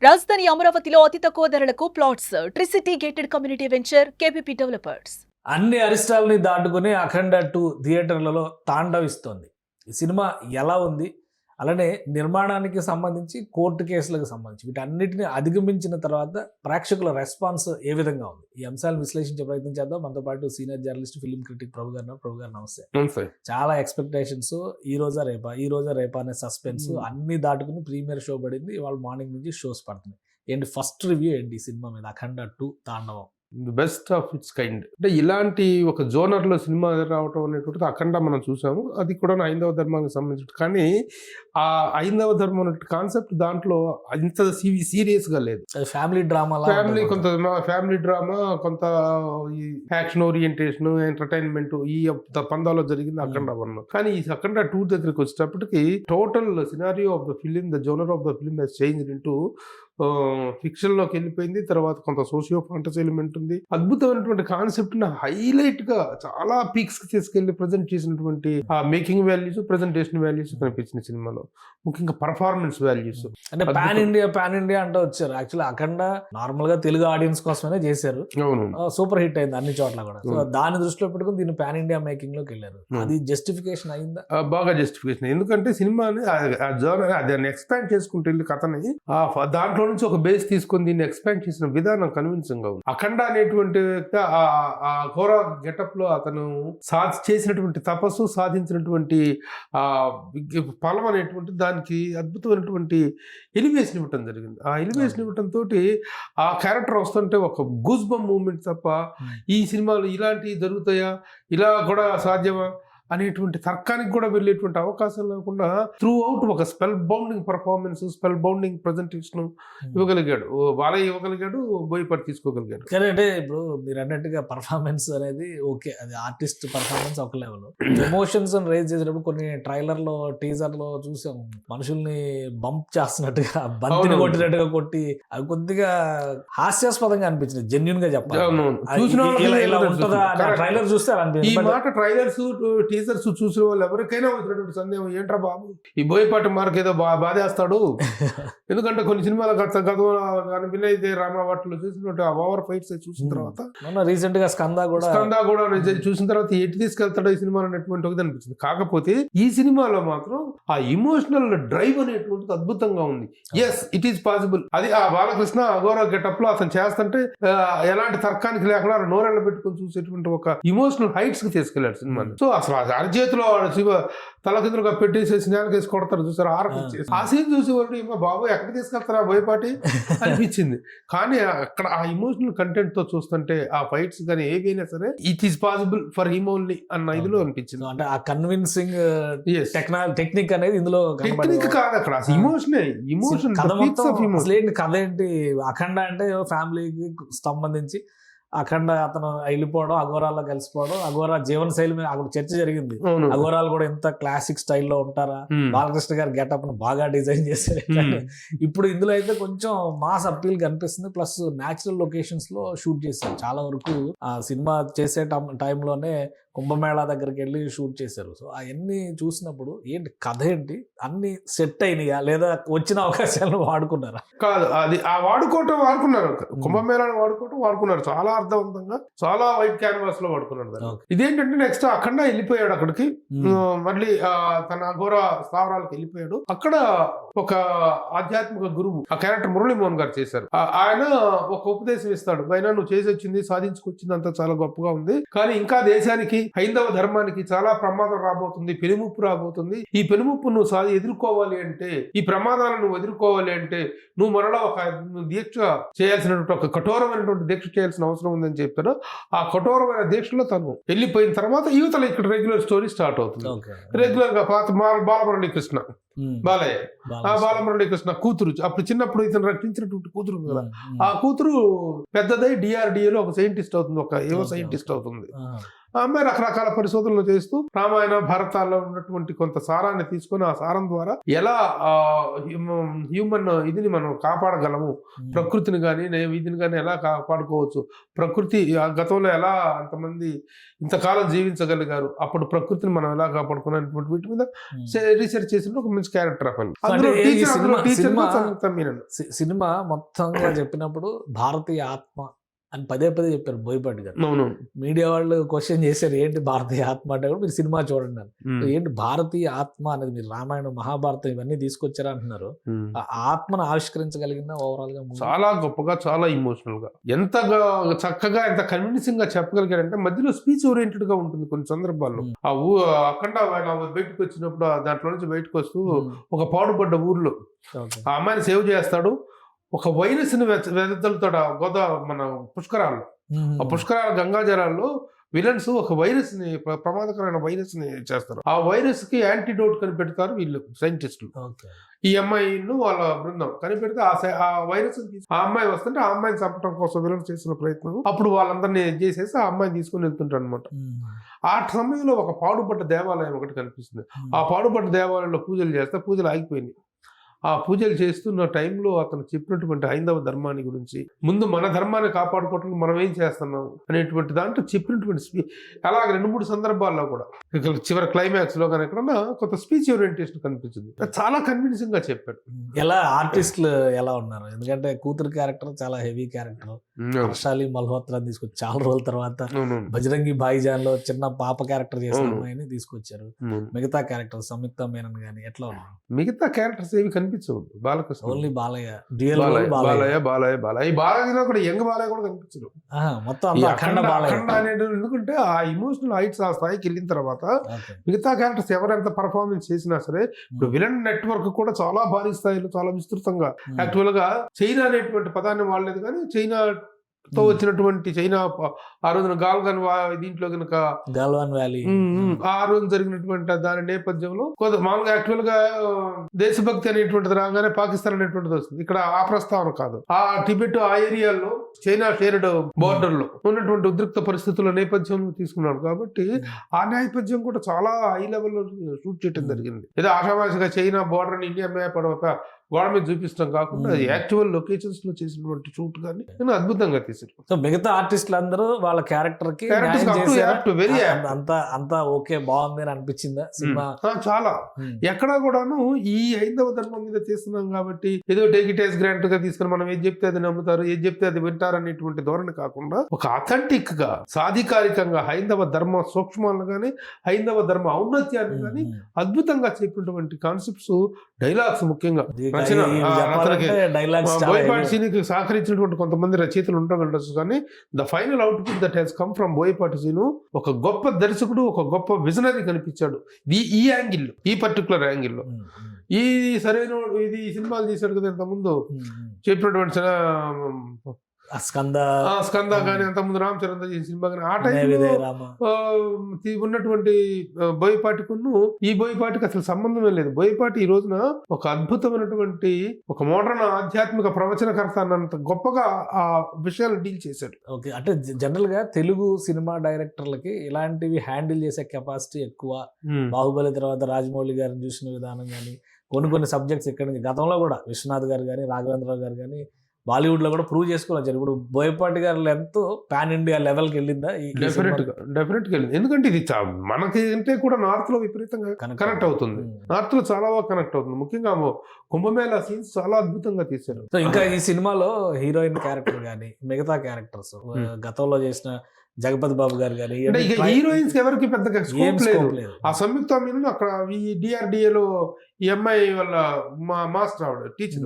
రాజధాని అమరావతిలో అతి తక్కువ ధరలకు plots. Tricity gated community venture KPP developers. అన్ని అరిష్టాలని దాటుకుని అఖండ 2 థియేటర్లలో తాండవిస్తోంది. ఈ సినిమా ఎలా ఉంది, అలానే నిర్మాణానికి సంబంధించి, కోర్టు కేసులకు సంబంధించి వీటన్నిటిని అధిగమించిన తర్వాత ప్రేక్షకుల రెస్పాన్స్ ఏ విధంగా ఉంది, ఈ అంశాలను విశ్లేషించే ప్రయత్నం చేద్దాం. మనతో పాటు సీనియర్ జర్నలిస్ట్, ఫిల్మ్ క్రిటిక్ ప్రభు గారు నమస్తే. చాలా ఎక్స్పెక్టేషన్స్, ఈ రోజా రేపా అనే సస్పెన్స్ అన్ని దాటుకుని ప్రీమియర్ షో పడింది. ఇవాళ మార్నింగ్ నుంచి షోస్ పడుతున్నాయి. ఏంటి ఫస్ట్ రివ్యూ ఏంటి ఈ సినిమా మీద, అఖండ 2 తాండవం? The best of it's kind. అంటే ఇలాంటి ఒక జోనర్లో సినిమా రావటం అనేటువంటిది అఖండ మనం చూసాము. అది కూడా ఐదవ ధర్మానికి సంబంధించి. కానీ ఆ ఐదవ ధర్మం అనే కాన్సెప్ట్ దాంట్లో ఇంత సీరియస్గా లేదు. ఫ్యామిలీ డ్రామా, కొంత ఫ్యామిలీ డ్రామా, కొంత ఈ యాక్షన్ ఓరియంటేషన్, ఎంటర్టైన్మెంట్ ఈ పందాలో జరిగింది అఖండ 1. కానీ ఈ అఖండ 2 దగ్గరికి వచ్చేటప్పటికి total scenario of the film, the genre of the film has changed into ఫిక్షన్లోకి వెళ్ళిపోయింది. తర్వాత కొంత సోషియో ఫాంటసీ ఎలిమెంట్ ఉంది. అద్భుతమైనటువంటి కాన్సెప్ట్ని హైలైట్గా చాలా పీక్స్కి తీసుకెళ్లి ప్రజెంట్ చేసినటువంటి ఆ మేకింగ్ వాల్యూస్, ప్రజెంటేషన్ వాల్యూస్ కనిపించిన సినిమాలో, ముఖ్యంగా పర్ఫార్మెన్స్ వాల్యూస్. అంటే పాన్ ఇండియా అంటే వచ్చారు. యాక్చువల్లీ అఖండ నార్మల్ గా తెలుగు ఆడియన్స్ కోసమే చేశారు. సూపర్ హిట్ అయింది అన్ని చోట్ల కూడా. సో దాన్ని దృష్టిలో పెట్టుకుని దీన్ని పాన్ ఇండియా మేకింగ్ లోకి వెళ్ళారు. అది జస్టిఫికేషన్ అయిందా? బాగా జస్టిఫికేషన్. ఎందుకంటే సినిమాని దాన్ని ఎక్స్పాండ్ చేసుకుంటే వెళ్ళి కథని దాంట్లో నుంచి ఒక బేస్ తీసుకొని దీన్ని ఎక్స్పాండ్ చేసిన విధానం కన్విన్సింగ్ గా ఉంది. అఖండ అనేటువంటి ఆ ఘోర గెటప్ లో అతను చేసినటువంటి తపస్సు, సాధించినటువంటి ఫలం అనేటువంటి దానికి అద్భుతమైనటువంటి ఎలివేషన్ ఇవ్వటం జరిగింది. ఆ ఎలివేషన్ ఇవ్వటం తోటి ఆ క్యారెక్టర్ వస్తుంటే ఒక గూస్ బంప్ మూమెంట్ తప్ప ఈ సినిమాలు ఇలాంటివి జరుగుతాయా, ఇలా కూడా సాధ్యమా అనేటువంటి తర్కానికి కూడా వెళ్ళేటువంటి అవకాశం లేకుండా త్రూ అవుట్ ఒక spellbinding performance, spellbinding presentation ఇవ్వగలిగాడు. బాలయ్య ఇవ్వగలిగాడు, బోయపాటి తీసుకోగలిగాడు. కానీ అంటే ఇప్పుడు మీరు అన్నట్టుగా పర్ఫార్మెన్స్ అనేది ఓకే, అది ఆర్టిస్ట్ పర్ఫార్మెన్స్ ఒక లెవెల్. ఎమోషన్స్ రైజ్ చేసేటప్పుడు కొన్ని ట్రైలర్లో, టీజర్లో చూసాం మనుషుల్ని బంప్ చేస్తున్నట్టుగా, బంతిని కొట్టినట్టుగా కొట్టి, అవి కొద్దిగా హాస్యాస్పదంగా అనిపించింది. జెన్యున్ గా చెప్పాలి. ట్రైలర్ చూస్తే ఈ మాట ట్రైలర్స్, టీజర్స్ చూసిన వాళ్ళు ఎవరికైనా వచ్చినటువంటి సందేహం, ఏంట్రా బాబు ఈ బోయపాటి మార్క్ ఏదో బాధేస్తాడు. ఎందుకంటే కొన్ని సినిమాల గతంలో వినయ్ రామావట్లో చూసినట్టు ఆ ఓవర్ ఫైట్స్ చూసిన తర్వాత, రీసెంట్ గా స్కందా కూడా చూసిన తర్వాత ఎటు తీసుకెళ్తాడో ఈ సినిమా అనేటువంటి ఒకటి అనిపించింది. కాకపోతే ఈ సినిమాలో మాత్రం ఆ ఇమోషనల్ డ్రైవ్ అనేటువంటిది అద్భుతంగా ఉంది. Yes, it is possible. అది ఆ బాలకృష్ణ అఘోర గెటప్ లో అతను చేస్తుంటే ఎలాంటి తర్కానికి లేకుండా నోరెళ్ళ పెట్టుకుని చూసేటువంటి ఒక ఇమోషనల్ హైట్స్ కి తీసుకెళ్లాడు సినిమాని. సో అసలు అరచేతిలో శివ తలకిందులుగా పెట్టేసేసి నేలకేసి కొడతారు చూసారు, ఆరకొచ్చేసి ఆ సీన్ చూసేవాడు ఏమో బాబు ఎక్కడ తీసుకెళ్తారా బోయపాటి అనిపించింది. కానీ అక్కడ ఆ ఇమోషనల్ కంటెంట్ తో చూస్తుంటే ఆ ఫైట్స్ కానీ ఏవైనా సరే it is possible for him only అన్న ఇదిలో అనిపించింది. అంటే ఆ కన్విన్సింగ్ టెక్నిక్ అనేది ఇందులో టెక్నిక్ కాదు, అక్కడ ఇమోషన్ కథ ఏంటి. అఖండ అంటే ఫ్యామిలీకి సంబంధించి అఖండ అతను వెళ్ళిపోవడం, అఘోరాల్లో కలిసిపోవడం, అఘోరా జీవన శైలి మీద అక్కడ చర్చ జరిగింది. అఘోరాలు కూడా ఎంత క్లాసిక్ స్టైల్లో ఉంటారా, బాలకృష్ణ గారి గెటప్ ను బాగా డిజైన్ చేశారు. ఇప్పుడు ఇందులో అయితే కొంచెం మాస్ అప్పీల్ కనిపిస్తుంది. ప్లస్ న్యాచురల్ లొకేషన్స్ లో షూట్ చేశారు. చాలా వరకు ఆ సినిమా చేసే టైంలోనే కుంభమేళా దగ్గరికి వెళ్ళి షూట్ చేశారు. సో అవన్నీ చూసినప్పుడు ఏంటి కథ ఏంటి, అన్ని సెట్ అయినాయా లేదా వచ్చిన అవకాశాలను వాడుకున్నారా? కాదు, అది ఆ వాడుకున్నారు. కుంభమేళాను వాడుకున్నారు చాలా అర్థవంతంగా, చాలా వైట్ క్యాన్వాస్ లో వాడుకున్నాడు. ఇదేంటంటే నెక్స్ట్ అఖండ వెళ్ళిపోయాడు అక్కడికి, మళ్ళీ తన అఘోర స్థావరాలకు వెళ్ళిపోయాడు. అక్కడ ఒక ఆధ్యాత్మిక గురువు, ఆ క్యారెక్టర్ మురళీమోహన్ గారు చేశారు. ఆయన ఒక ఉపదేశం ఇస్తాడు, అయినా నువ్వు చేసి వచ్చింది, సాధించుకొచ్చింది అంతా చాలా గొప్పగా ఉంది, కానీ ఇంకా దేశానికి, హైందవ ధర్మానికి చాలా ప్రమాదం రాబోతుంది, పెనుముప్పు రాబోతుంది. ఈ పెనుముప్పు నువ్వు ఎదుర్కోవాలి అంటే, ఈ ప్రమాదాలను నువ్వు ఎదుర్కోవాలి అంటే నువ్వు మరలా ఒక దీక్ష చేయాల్సినటువంటి, ఒక కఠోరమైనటువంటి దీక్ష చేయాల్సిన అవసరం ఉందని చెప్తాడు. ఆ కఠోరమైన దీక్షలో తను వెళ్ళిపోయిన తర్వాత యువతలో ఇక్కడ రెగ్యులర్ స్టోరీ స్టార్ట్ అవుతుంది. రెగ్యులర్ గా పాత బాలమురళీకృష్ణ, బాలయ్య, ఆ బాలమురళీకృష్ణ కూతురు, అప్పుడు చిన్నప్పుడు ఇతను రక్షించినటువంటి కూతురు కదా, ఆ కూతురు పెద్దదై డిఆర్డిఏలో ఒక సైంటిస్ట్ అవుతుంది, ఒక యువ సైంటిస్ట్ అవుతుంది. ఆ అమ్మాయి రకరకాల పరిశోధనలు చేస్తూ రామాయణ భారతాల్లో ఉన్నటువంటి కొంత సారాన్ని తీసుకొని ఆ సారం ద్వారా ఎలా హ్యూమన్ ఇదిని మనం కాపాడగలము, ప్రకృతిని కానీ వీధిని కానీ ఎలా కాపాడుకోవచ్చు, ప్రకృతి గతంలో ఎలా అంతమంది ఇంతకాలం జీవించగలిగారు, అప్పుడు ప్రకృతిని మనం ఎలా కాపాడుకునేటువంటి వీటి మీద రీసెర్చ్ చేసినప్పుడు ఒక డిఫరెన్స్ క్యారెక్టర్ ఆఫ్ అంటే ఈ సినిమా సంయుక్త మీనన్. సినిమా మొత్తంగా చెప్పినప్పుడు భారతీయ ఆత్మ అని పదే పదే చెప్పారు బోయపాటి గారు. అవునవును. మీడియా వాళ్ళు క్వశ్చన్ చేశారు ఏంటి భారతీయ ఆత్మ అంటే కూడా మీరు సినిమా చూడండి అని. ఏంటి భారతీయ ఆత్మ అనేది మీరు రామాయణం మహాభారతం ఇవన్నీ తీసుకొచ్చారా అంటున్నారు. ఆ ఆత్మను ఆవిష్కరించగలిగిందా ఓవరాల్ గా movie? చాలా గొప్పగా, చాలా ఇమోషనల్ గా, ఎంతగా చక్కగా, ఎంత కన్విన్సింగ్ గా చెప్పగలిగారంటే మధ్యలో స్పీచ్ ఓరియంటెడ్ గా ఉంటుంది కొన్ని సందర్భాల్లో. అఖండ బయటకు వచ్చినప్పుడు దాంట్లో నుంచి బయటకు వస్తూ ఒక పాడుపడ్డ ఊర్లో Okay. ఆ అమ్మాయిని సేవ్ చేస్తాడు. ఒక వైరస్ ని వెదజల్లుతాడు మన పుష్కరాల్లో. ఆ పుష్కరాల గంగాజలాల్లో విలన్స్ ఒక వైరస్ ని, ప్రమాదకరమైన వైరస్ ని చేస్తారు. ఆ వైరస్ కి యాంటీడోట్ కనిపెడతారు వీళ్ళు సైంటిస్టులు. Okay. ఈ అమ్మాయిను వాళ్ళ బృందం కనిపెడితే ఆ వైరస్ ఆ అమ్మాయి వస్తుంటే ఆ అమ్మాయిని చంపడం కోసం విలన్స్ చేసిన ప్రయత్నం. అప్పుడు వాళ్ళందరినీ చేసేసి ఆ అమ్మాయిని తీసుకుని వెళ్తుంటారు అనమాట. ఆ సమయంలో ఒక పాడుపడ్డ దేవాలయం ఒకటి కనిపిస్తుంది. ఆ పాడుపడ్డ దేవాలయంలో పూజలు చేస్తే పూజలు ఆగిపోయినాయి. ఆ పూజలు చేస్తున్న టైంలో అతను చెప్పినటువంటి హైందవ ధర్మాన్ని గురించి, ముందు మన ధర్మాన్ని కాపాడుకోవడానికి మనం ఏం చేస్తున్నాం అనేటువంటి దాంట్లో చెప్పినటువంటి అలాగే 2-3 సందర్భాల్లో కూడా చివరి క్లైమాక్స్ లో కానీ ఎక్కడన్నా కొంత స్పీచ్ ఓరియంటేషన్ కనిపించింది. చాలా కన్విన్సింగ్ గా చెప్పాడు. ఎలా ఆర్టిస్టులు ఎలా ఉన్నారు? ఎందుకంటే కూతురు క్యారెక్టర్ చాలా హెవీ క్యారెక్టర్. హర్షాలి మల్హోత్రా తీసుకొచ్చి చాలా రోజుల తర్వాత బజరంగి భాయిజాన్ లో చిన్న పాప క్యారెక్టర్ చేసిన అమ్మాయిని తీసుకొచ్చారు. మిగతా క్యారెక్టర్ సంయుక్త మేనన్ గానీ ఎట్లా ఉన్నారు? మిగతా క్యారెక్టర్స్ ఏవి కనిపించవు. బాలకృష్ణ ఓన్లీ బాలయ్య, బాలయ్య బాలయ్యలో కూడా యంగ్ బాలయ్య కూడా కనిపించదు మొత్తం. అఖండ అనేది ఎందుకంటే ఆ ఇమోషనల్ హైట్స్ ఆ స్థాయికి వెళ్ళిన తర్వాత మిగతా క్యారెక్టర్స్ ఎవరెంత పర్ఫార్మెన్స్ చేసినా సరే, ఇప్పుడు విలన్ నెట్వర్క్ కూడా చాలా భారీ స్థాయిలో, చాలా విస్తృతంగా, యాక్చువల్ గా చైనా అనేటువంటి పదాన్ని వాడలేదు కానీ చైనా తో వచ్చినటువంటి చైనా ఆ రోజున గాల్వాన్ దీంట్లో కనుక గాల్వాన్ వ్యాలీ ఆ రోజు జరిగినటువంటి దాని నేపథ్యంలో కొంత మామూలుగా యాక్చువల్ గా దేశభక్తి అనేటువంటిది రాగానే పాకిస్తాన్ అనేటువంటిది వస్తుంది. ఇక్కడ ఆ ప్రస్తావన కాదు. ఆ టిబెట్ ఆ ఏరియాలో చైనా షేర్డ్ బోర్డర్ లో ఉన్నటువంటి ఉద్రిక్త పరిస్థితుల నేపథ్యంలో తీసుకున్నాడు కాబట్టి ఆ నేపథ్యం కూడా చాలా హై లెవెల్లో షూట్ చేయడం జరిగింది. ఏదో ఆషామాషిగా చైనా బోర్డర్ ఇండియా మ్యాప్ గోడ మీద చూపిస్తాం కాకుండా అది యాక్చువల్ లొకేషన్స్ లో చేసినటువంటి షూట్ కానీ అద్భుతంగా తీసారు. సో మిగతా ఆర్టిస్టులు అందరూ వాళ్ళ క్యారెక్టర్ కి అంతా ఓకే బాగుంది అని అనిపించిందా సినిమా? చాలా. ఎక్కడా కూడాను ఈ హైందవ ధర్మం మీద తీస్తున్నాం కాబట్టి ఏదో టేక్ ఇట్ యాజ్ గ్రాంట్ గా తీసుకుని మనం ఏది చెప్తే అది నమ్ముతారు, ఏది చెప్తే అది వింటారు అనేటువంటి ధోరణి కాకుండా ఒక అథెంటిక్ గా, సాధికారికంగా హైందవ ధర్మ సూక్ష్మాలను కానీ హైందవ ధర్మ ఔన్నత్యాన్ని కానీ అద్భుతంగా చెప్పినటువంటి కాన్సెప్ట్స్, డైలాగ్స్ ముఖ్యంగా బోయపాటి సీనికి సహకరించినటువంటి కొంతమంది రచయితలు ఉండగలరు కానీ the final output that has come from Boyapati Seenu ఒక గొప్ప దర్శకుడు, ఒక గొప్ప విజనరీ కనిపించాడు ఈ యాంగిల్, ఈ పర్టికులర్ యాంగిల్లో. ఈ సరైన ఇది సినిమాలు తీశాడు కదా ఇంతకుముందు చెప్పినటువంటి స్కంద కానీ అంతకుముందు రామ్ చరణ్ చేసిన సినిమా కానీ ఆ టైంలో ఉన్నటువంటి బోయపాటికును ఈ బోయపాటికి అసలు సంబంధమే లేదు. బోయపాటి ఈ రోజున ఒక అద్భుతమైనటువంటి ఒక మోడర్న్ ఆధ్యాత్మిక ప్రవచనకర్త అన్నంత గొప్పగా ఆ విషయాలు డీల్ చేశాడు. ఓకే, అంటే జనరల్ గా తెలుగు సినిమా డైరెక్టర్లకి ఇలాంటివి హ్యాండిల్ చేసే కెపాసిటీ ఎక్కువ. బాహుబలి తర్వాత రాజమౌళి గారిని చూసిన విధానం కానీ కొన్ని సబ్జెక్ట్స్ ఇక్కడ గతంలో కూడా విశ్వనాథ్ గారు కానీ రాఘవేంద్రరావు గారు కానీ బాలీవుడ్ లో కూడా ప్రూవ్ చేసుకోవచ్చు. ఇప్పుడు బోయపాటి గారు ఎంతో పాన్ ఇండియా లెవెల్కి వెళ్ళిందా? డెఫినెట్ గా వెళ్ళింది. ఎందుకంటే ఇది మనకి అంటే కూడా నార్త్ లో విపరీతంగా కనెక్ట్ అవుతుంది. నార్త్ లో చాలా బాగా కనెక్ట్ అవుతుంది. ముఖ్యంగా కుంభమేళా సీన్స్ చాలా అద్భుతంగా తీశారు. సో ఇంకా ఈ సినిమాలో హీరోయిన్ క్యారెక్టర్ కానీ మిగతా క్యారెక్టర్స్ గతంలో చేసిన జగపతి బాబు గారు కానీ హీరోయిన్స్ ఎవరికి పెద్దగా స్కోప్ లేదు. ఆ సంయుక్త మీనన్ అక్కడ ఈ డిఆర్డిఏలో ఈ అమ్మాయి వాళ్ళ మాస్టర్ ఆవిడ టీచర్,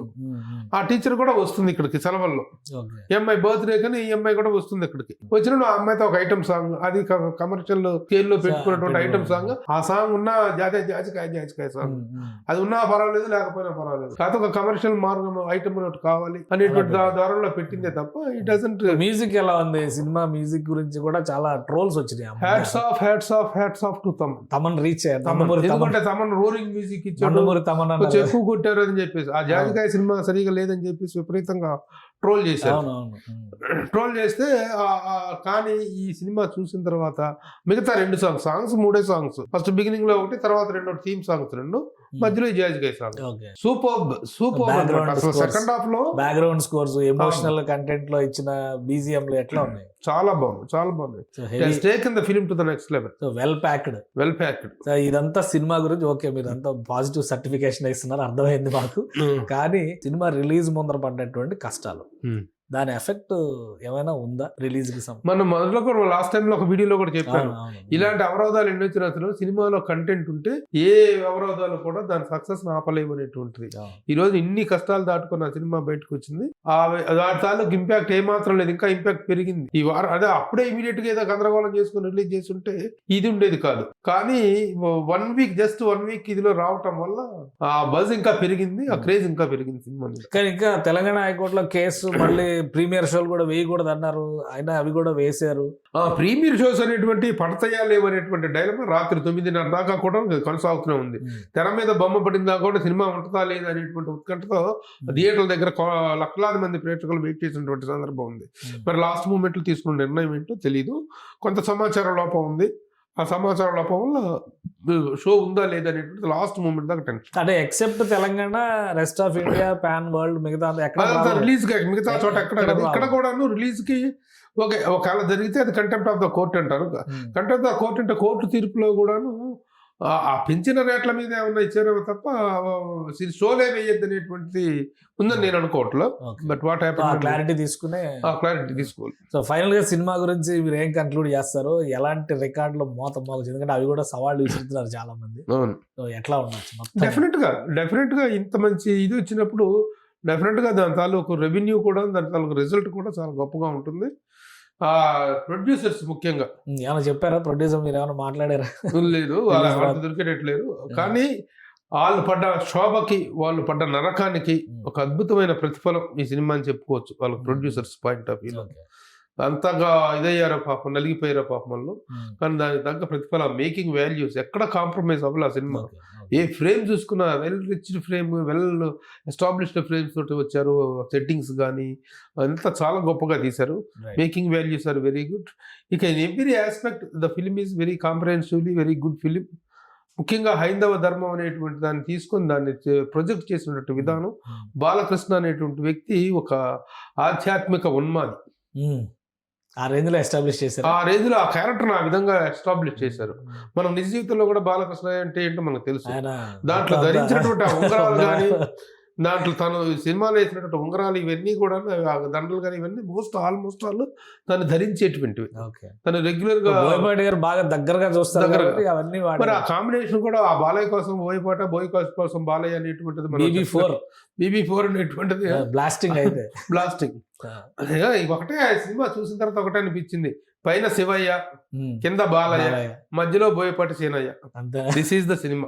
ఆ టీచర్ కూడా వస్తుంది ఇక్కడికి సెలవుల్లో. ఈ అమ్మాయి బర్త్డే కానీ ఈ అమ్మాయి కూడా వస్తుంది ఇక్కడికి. వచ్చిన ఆ అమ్మాయితో ఒక ఐటమ్ సాంగ్, అది కమర్షియల్ స్కేల్ లో పెట్టుకున్నటువంటి ఐటమ్ సాంగ్. ఆ సాంగ్ ఉన్న జాజికాయ సాంగ్ అది ఉన్నా పర్వాలేదు, లేకపోయినా పర్వాలేదు, కాకపోతే ఒక కమర్షియల్ మార్గం ఐటమ్ కావాలి అనేటువంటి ధోరణిలో పెట్టిందే తప్ప ఇట్ డజంట్. మ్యూజిక్ ఎలా ఉంది? సినిమా మ్యూజిక్ గురించి కూడా చాలా ట్రోల్స్ వచ్చినాయి. Hats off to Thaman reach ఎందుకంటే తమన్ రోరింగ్ మ్యూజిక్ ఇచ్చాడు, ఎక్కువ కొట్టారు అని చెప్పేసి. ఆ జాజికాయ సినిమా సరిగా లేదని చెప్పేసి విపరీతంగా ట్రోల్ చేశారు. అవునవును. ట్రోల్ చేస్తే కానీ ఈ సినిమా చూసిన తర్వాత మిగతా 2 సాంగ్స్ 3 సాంగ్స్, ఫస్ట్ బిగినింగ్ లో ఒకటి, తర్వాత 2 థీమ్ సాంగ్స్ 2, మధ్యలో ఈ జాజికాయ సాంగ్. సూపర్ అసలు సెకండ్ హాఫ్ లో బ్యాక్గ్రౌండ్ స్కోర్స్, ఎమోషనల్ కంటెంట్ లో ఇచ్చిన బీజిఎం లు ఎట్లా ఉన్నాయి? చాలా బాగుంది. Take in the film to the next level. Well packed. ఇదంతా సినిమా గురించి ఓకే, మీరు అంతా పాజిటివ్ సర్టిఫికేషన్ ఇస్తున్నారు, అర్థమైంది మాకు. కానీ సినిమా రిలీజ్ ముందర పడ్డటువంటి కష్టాలు, దాని ఎఫెక్ట్ ఏమైనా ఉందా రిలీజ్ కి? మనం మొదట్లో కూడా లాస్ట్ టైం లో ఒక వీడియోలో కూడా చెప్పాను, ఇలాంటి అవరోధాలు ఎన్ని వచ్చినా అసలు సినిమాలో కంటెంట్ ఉంటే ఏ అవరోధాలు కూడా దాని సక్సెస్ ఆపలేవు అనేటువంటిది. ఈ రోజు ఇన్ని కష్టాలు దాటుకున్న సినిమా బయటకు వచ్చింది, వాటి తాలూకు ఇంపాక్ట్ ఏమాత్రం లేదు, ఇంకా ఇంపాక్ట్ పెరిగింది. ఈ వారం అదే అప్పుడే ఇమీడియట్ గా ఏదో గందరగోళం చేసుకుని రిలీజ్ చేసి ఉంటే ఇది ఉండేది కాదు. కానీ 1 వీక్ జస్ట్ 1 వీక్ ఇదిలో రావటం వల్ల ఆ బజ్ ఇంకా పెరిగింది, ఆ క్రేజ్ ఇంకా పెరిగింది సినిమా. కానీ ఇంకా తెలంగాణ హైకోర్టులో కేసు మళ్ళీ ప్రీమియర్ షోలు కూడా వేయకూడదు అన్నారు, అయినా అవి కూడా వేసారు. ప్రీమియర్ షోస్ అనేటువంటి పడతాయా లేవనేటువంటి డైలమా రాత్రి 9:30 దాకా కూడా కొనసాగుతూనే ఉంది. తెర మీద బొమ్మ పడిందా కూడా సినిమా ఉంటుందా లేదా అనేటువంటి ఉత్కంఠతో థియేటర్ల దగ్గర లక్షలాది మంది ప్రేక్షకులు వెయిట్ చేసినటువంటి సందర్భం ఉంది. మరి లాస్ట్ మూమెంట్ లో తీసుకున్న నిర్ణయం ఏంటో తెలియదు, కొంత సమాచార లోపం ఉంది. ఆ సమాచార లోపం వల్ల షో ఉందా లేదా అనేటువంటి లాస్ట్ మూమెంట్ దాకా టెన్షన్. అంటే except Telangana, rest of India, pan world మిగతా రిలీజ్ మిగతా చోట ఇక్కడ కూడాను రిలీజ్ కి ఒకవేళ జరిగితే అది కంటెంప్ట్ ఆఫ్ ద కోర్ట్ అంటారు. కంటెంప్ట్ ఆఫ్ కోర్ట్ అంటే కోర్టు తీర్పులో కూడాను ఆ పెంచిన రేట్ల మీద ఏమన్నా ఇచ్చారో తప్ప షోలే వేయద్దు అనేటువంటిది ఉందని నేను అనుకోవట్లేదు. బట్ వాట్ క్లారిటీ తీసుకోవాలి. సో ఫైనల్ గా సినిమా గురించి మీరు ఏం కన్క్లూడ్ చేస్తారు? ఎలాంటి రికార్డులు మోగుతుంది? ఎందుకంటే అవి కూడా సవాళ్ళు విసురుతున్నారు చాలా మంది. సో ఎట్లా ఉండొచ్చు? డెఫినెట్ గా ఇంత మంచి ఇది వచ్చినప్పుడు డెఫినెట్ గా దాని తాలూకు రెవెన్యూ కూడా, దాని తాలూకు రిజల్ట్ కూడా చాలా గొప్పగా ఉంటుంది. ప్రొడ్యూసర్స్ ముఖ్యంగా ఏమైనా చెప్పారా? ప్రొడ్యూసర్ మీరు ఏమైనా మాట్లాడారా? లేదు, దొరికేటట్లేదు. కానీ వాళ్ళు పడ్డ శోభకి, వాళ్ళు పడ్డ నరకానికి ఒక అద్భుతమైన ప్రతిఫలం ఈ సినిమా అని చెప్పుకోవచ్చు వాళ్ళ ప్రొడ్యూసర్స్ పాయింట్ ఆఫ్ వ్యూ. అంతగా ఇదయ్యారో పాపం, నలిగిపోయారో పాపం వాళ్ళు. కానీ దానికి తగ్గ ప్రతిఫలం, మేకింగ్ వాల్యూస్ ఎక్కడ కాంప్రమైజ్ అవ్వాలి ఆ సినిమా. ఏ ఫ్రేమ్ చూసుకున్నా well riched frame, well established frames తోటి వచ్చారు. సెట్టింగ్స్ కానీ అంతా చాలా గొప్పగా తీశారు. Making values are very good. ఇక in every aspect the film is very comprehensively very good film. ముఖ్యంగా హైందవ ధర్మం అనేటువంటి దాన్ని తీసుకొని దాన్ని ప్రొజెక్ట్ చేసినటువంటి విధానం, బాలకృష్ణ అనేటువంటి వ్యక్తి ఒక ఆధ్యాత్మిక ఉన్మాది. ఆ రేంజ్ లో ఎస్టాబ్లిష్ చేశారు. ఆ రేంజ్ లో ఆ క్యారెక్టర్ ఆ విధంగా ఎస్టాబ్లిష్ చేశారు. మనం నిజ జీవితంలో కూడా బాలకృష్ణ అంటే ఏంటో మనకు తెలుసు. దాంట్లో ధరించినటువంటి ఉంగరాలు కానీ, దాంట్లో తను సినిమాలో వేసినటువంటి ఉంగరాలు ఇవన్నీ కూడా, దండలు కానీ ఇవన్నీ ఆల్మోస్ట్ ఆల్ తను ధరించేటువంటివి. తను రెగ్యులర్ గా బాగా దగ్గరగా చూస్తారు. మరి ఆ కాంబినేషన్ కూడా ఆ బాలయ్య కోసం బోయపాట, బోయపాట కోసం బాలయ్య అనేటువంటిది BB4 అనేటువంటిది బ్లాస్టింగ్. ఒకటే సినిమా చూసిన తర్వాత ఒకటే అనిపించింది, పైన శివయ్య, కింద బాలయ్య, మధ్యలో Boyapati Seenayya. This is the cinema.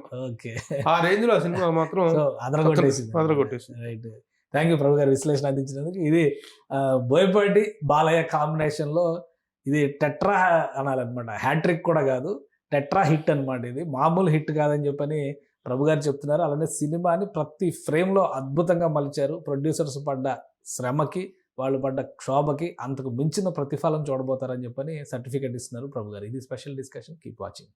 ఆ రేంజ్ లో ఆ సినిమా మాత్రం అదరగొట్టేసింది. థ్యాంక్ యూ ప్రభు గారు విశ్లేషణ అందించినందుకు. ఇది బోయపాటి బాలయ్య కాంబినేషన్ లో ఇది టెట్రా అనాలన్నమాట. హ్యాట్రిక్ కూడా కాదు, టెట్రా హిట్ అనమాట. ఇది మామూలు హిట్ కాదని చెప్పని ప్రభు గారు చెప్తున్నారు. అలానే సినిమాని ప్రతి ఫ్రేమ్ లో అద్భుతంగా మలిచారు. ప్రొడ్యూసర్స్ పడ్డ శ్రమకి, వాళ్ళు పడ్డ క్షోభకి అంతకు మించిన ప్రతిఫలం చూడబోతారని చెప్పని సర్టిఫికేట్ ఇస్తున్నారు ప్రభు గారు. ఇది స్పెషల్ డిస్కషన్. Keep watching.